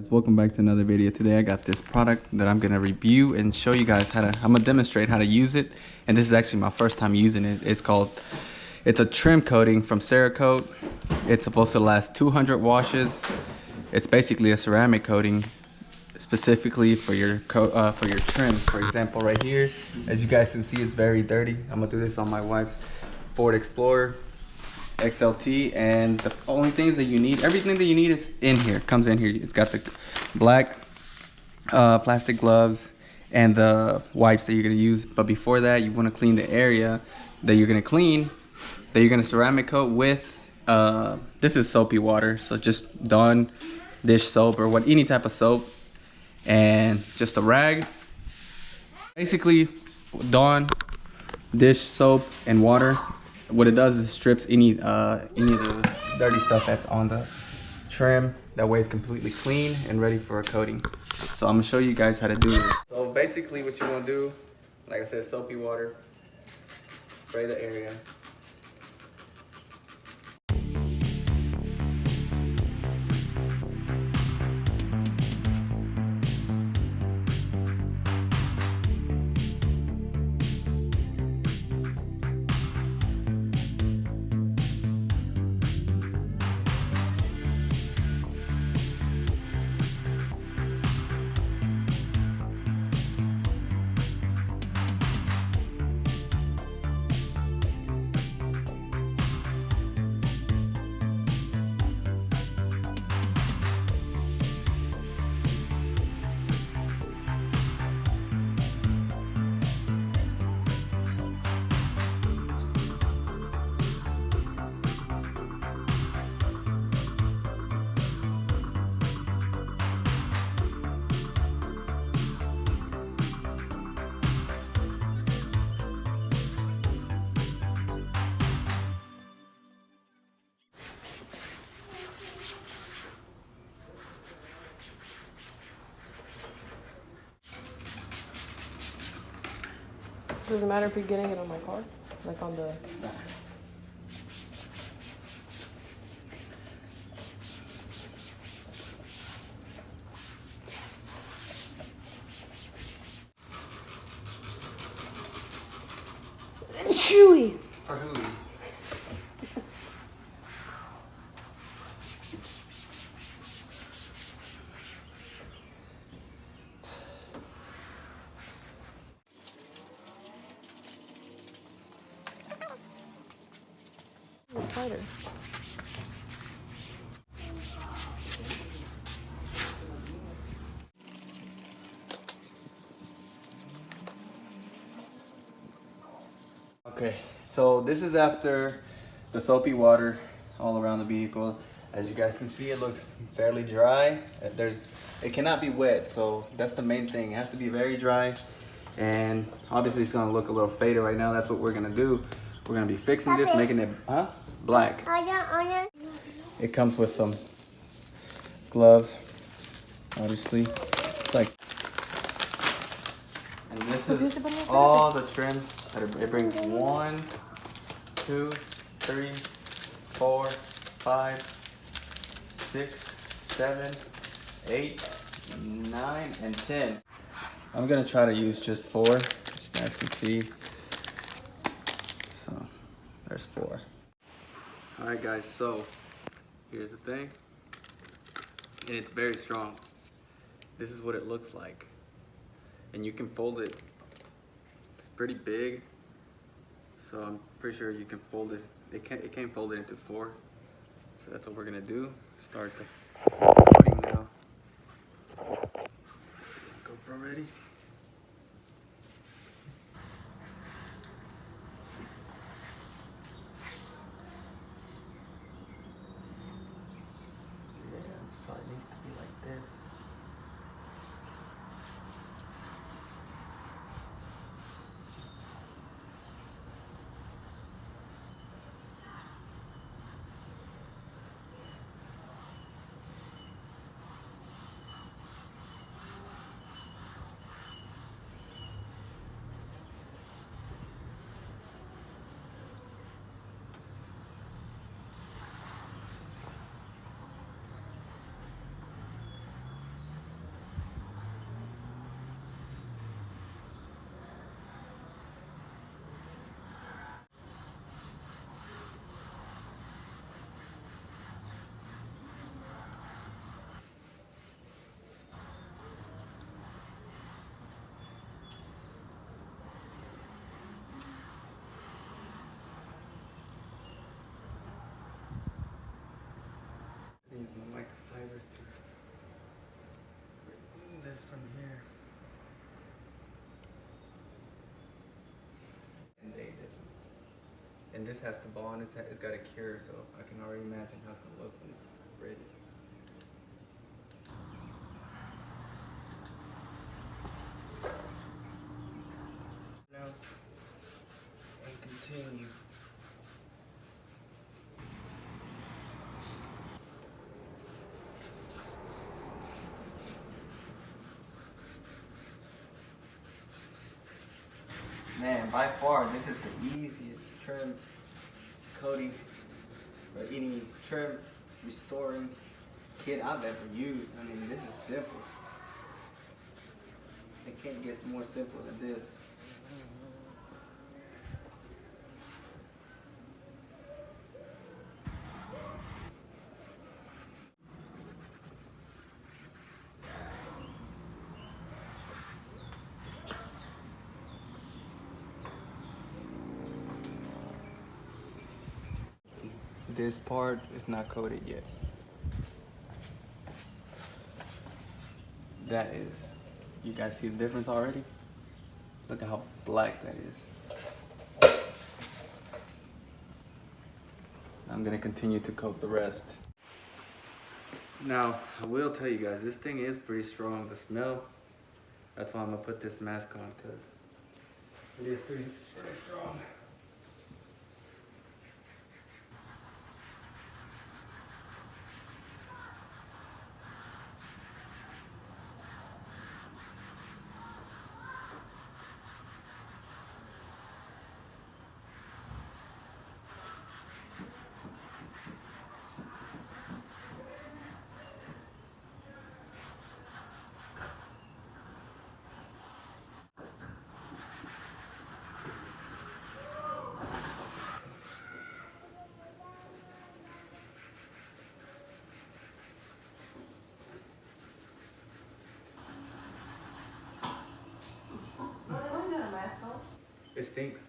Welcome back to another video. Today I got this product that I'm gonna review and show you guys how to, I'm gonna demonstrate how to use it. And this is actually my first time using it. It's a trim coating from Cerakote. It's supposed to last 200 washes. It's basically a ceramic coating specifically for your trim. For example, right here, as you guys can see, it's very dirty. I'm gonna do this on my wife's Ford Explorer XLT, and the only things that you need, everything that you need is in here, comes in here. It's got the black plastic gloves and the wipes that you're gonna use. But before that, you wanna clean the area that you're gonna clean, that you're gonna ceramic coat with. This is soapy water, so just Dawn dish soap or any type of soap, and just a rag. Basically, Dawn dish soap and water. What it does is strips any of the dirty stuff that's on the trim. That way it's completely clean and ready for a coating. So I'm gonna show you guys how to do it. So basically what you wanna do, like I said, soapy water, spray the area. Does it matter if you're getting it on my car? Like on the... Chewy! For who? The spider. Okay, so this is after the soapy water all around the vehicle. As you guys can see, it looks fairly dry. It cannot be wet, so that's the main thing. It has to be very dry, and obviously it's gonna look a little faded right now. That's what we're gonna do. We're gonna be fixing this, making it black. It comes with some gloves, obviously. It's like, and this is all the trim. It brings 1, 2, 3, 4, 5, 6, 7, 8, 9, and 10. I'm gonna try to use just 4, as you guys can see. So there's 4. All right, guys. So here's the thing, and it's very strong. This is what it looks like, and you can fold it. It's pretty big, so I'm pretty sure you can fold it. It came folded into 4, so that's what we're gonna do. Start the coating now. GoPro ready? Yeah, probably needs to be like this. this from here. And day difference. And this has to bond. It's got a cure, so I can already imagine how it's gonna look when it's ready. Now and continue. Man, by far, this is the easiest trim coating or any trim restoring kit I've ever used. I mean, this is simple. It can't get more simple than this. This part is not coated yet. That is. You guys see the difference already? Look at how black that is. I'm gonna continue to coat the rest. Now, I will tell you guys, this thing is pretty strong. The smell, that's why I'm gonna put this mask on, because it is pretty strong. It stinks.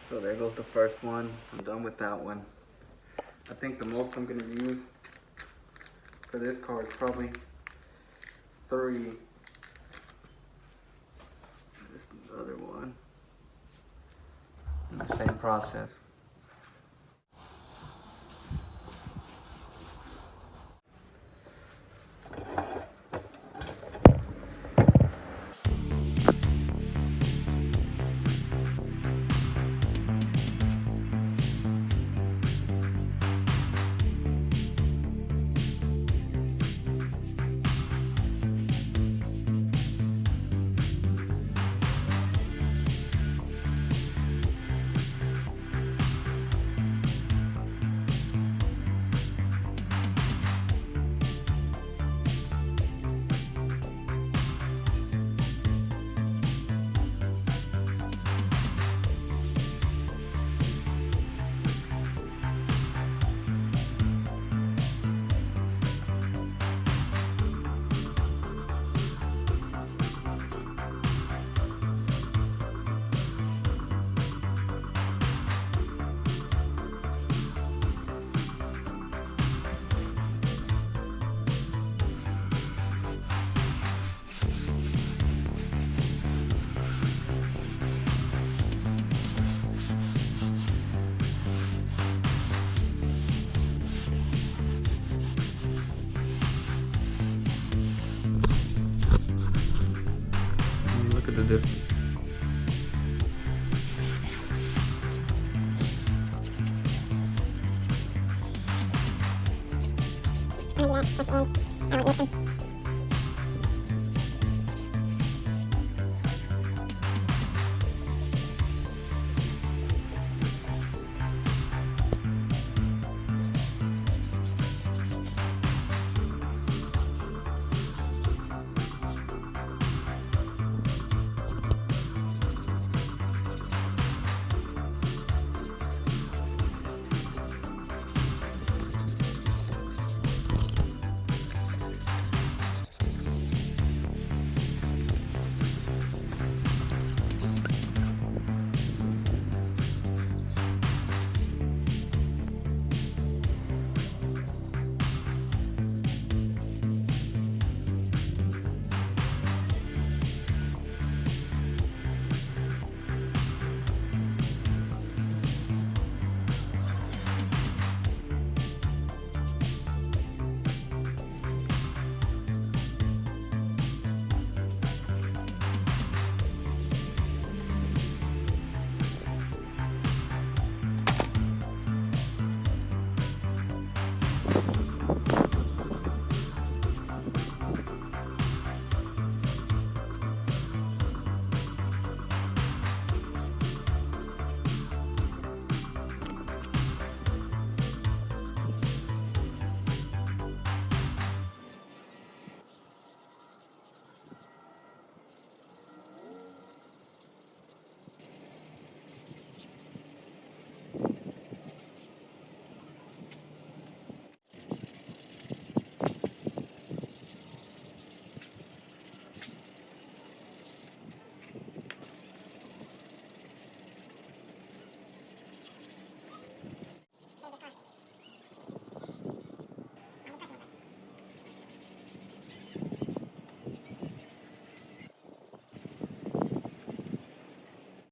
So there goes the first one. I'm done with that one. I think the most I'm gonna use for this car is probably 3. This is the other one. And the same process. Look at the difference.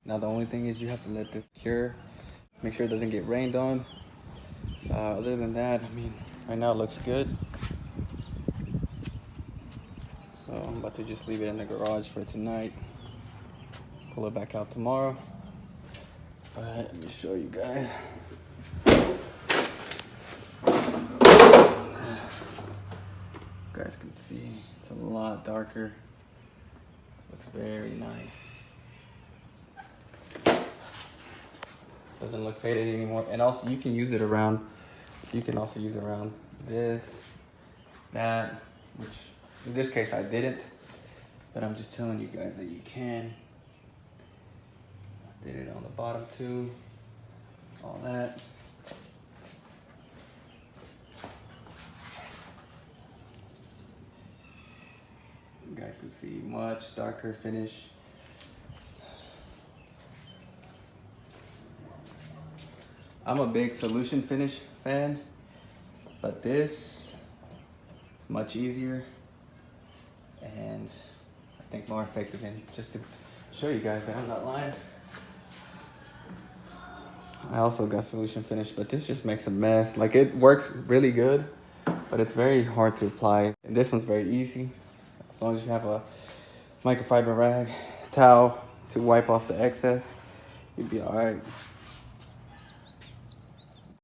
Now the only thing is you have to let this cure. Make sure it doesn't get rained on. Other than that, I mean, right now it looks good. So I'm about to just leave it in the garage for tonight. Pull it back out tomorrow. But let me show you guys. You guys can see it's a lot darker. Looks very nice. Doesn't look faded anymore. And also you can use it around, this, that, which in this case I didn't, but I'm just telling you guys that you can. I did it on the bottom too, all that. You guys can see much darker finish. I'm a big solution finish fan, but this is much easier and I think more effective. And just to show you guys that I'm not lying, I also got solution finish, but this just makes a mess. Like, it works really good, but it's very hard to apply. And this one's very easy. As long as you have a microfiber rag, towel to wipe off the excess, you'll be all right.